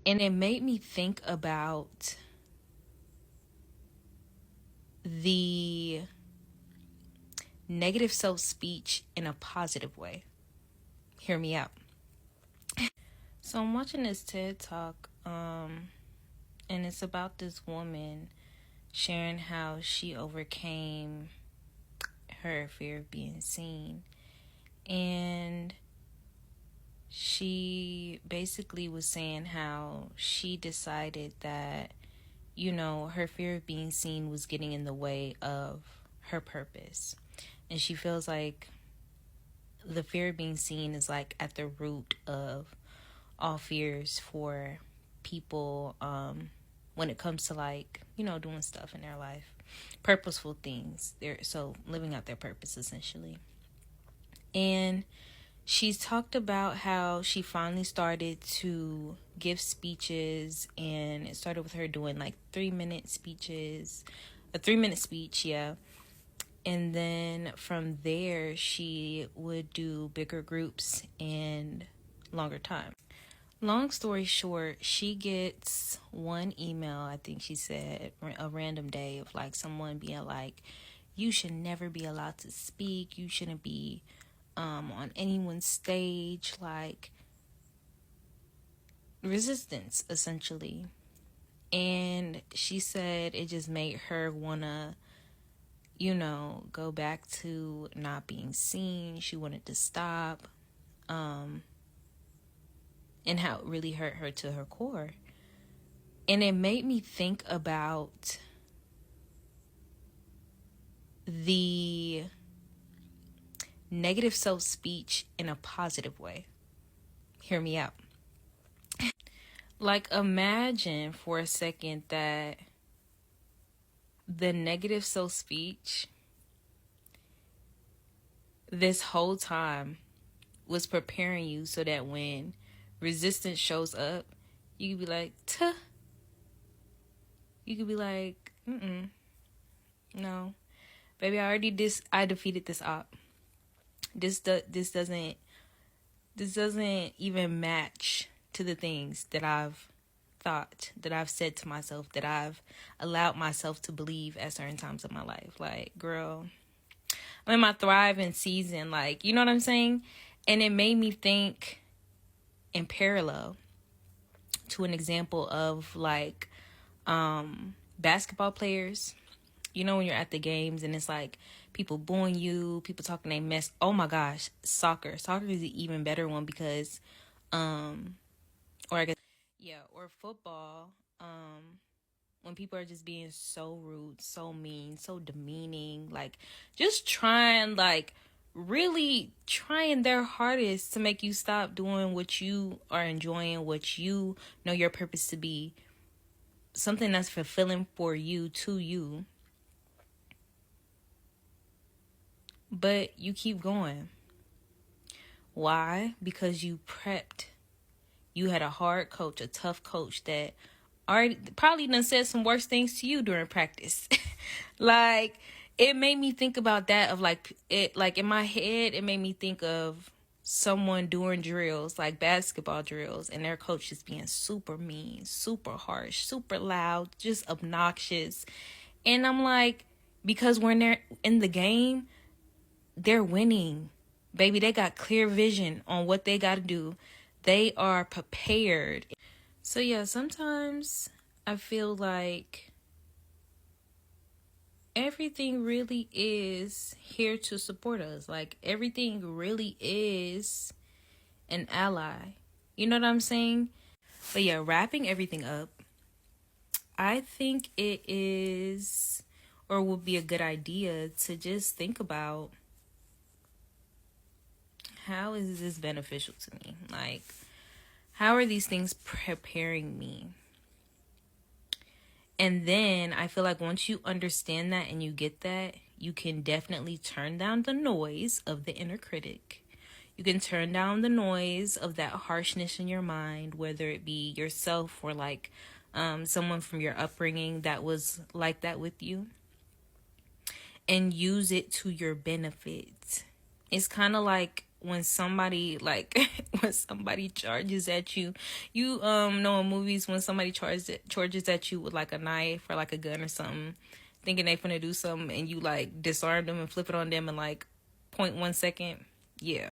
And it made me think about the negative self-speech in a positive way. Hear me out. So I'm watching this TED Talk, and it's about this woman sharing how she overcame her fear of being seen. And she basically was saying how she decided that, her fear of being seen was getting in the way of her purpose. And she feels like the fear of being seen is like at the root of all fears for people when it comes to like, doing stuff in their life, purposeful things. So living out their purpose essentially. And she's talked about how she finally started to give speeches, and it started with her doing like 3-minute speeches, a 3-minute speech, yeah. And then from there, she would do bigger groups and longer time. Long story short, she gets one email, I think she said, a random day of like someone being like, you should never be allowed to speak. You shouldn't be on anyone's stage, like resistance essentially. And she said it just made her wanna, go back to not being seen. She wanted to stop, and how it really hurt her to her core. And it made me think about the negative self-speech in a positive way. Hear me out. Like, imagine for a second that the negative self-speech this whole time was preparing you so that when resistance shows up, you could be like, tuh. You could be like, no. Baby, I defeated this op. This doesn't even match to the things that I've thought, that I've said to myself, that I've allowed myself to believe at certain times of my life. Like, girl, I'm in my thriving season, like, you know what I'm saying? And it made me think in parallel to an example of like basketball players. When you're at the games and it's like people booing you, people talking they mess. Oh my gosh, soccer is an even better one because or I guess, yeah, or football, when people are just being so rude, so mean, so demeaning, like just really trying their hardest to make you stop doing what you are enjoying, what you know your purpose to be, something that's fulfilling for you, to you. But you keep going. Why? Because you prepped. You had a hard coach, a tough coach that already probably done said some worse things to you during practice. Like, it made me think about that, of like in my head, it made me think of someone doing drills, like basketball drills, and their coach just being super mean, super harsh, super loud, just obnoxious. And I'm like, because when they're in the game, they're winning. Baby, they got clear vision on what they got to do. They are prepared. So yeah, sometimes I feel like everything really is here to support us. Like, everything really is an ally. You know what I'm saying? But yeah, wrapping everything up, I think it is, or would be a good idea to just think about, how is this beneficial to me? Like, how are these things preparing me? And then I feel like once you understand that and you get that, you can definitely turn down the noise of the inner critic. You can turn down the noise of that harshness in your mind, whether it be yourself or like someone from your upbringing that was like that with you, and use it to your benefit. It's kind of like when somebody like when somebody charges at you, you know in movies when somebody charges at you with like a knife or like a gun or something, thinking they finna do something, and you like disarm them and flip it on them in like 0.1 second. Yeah.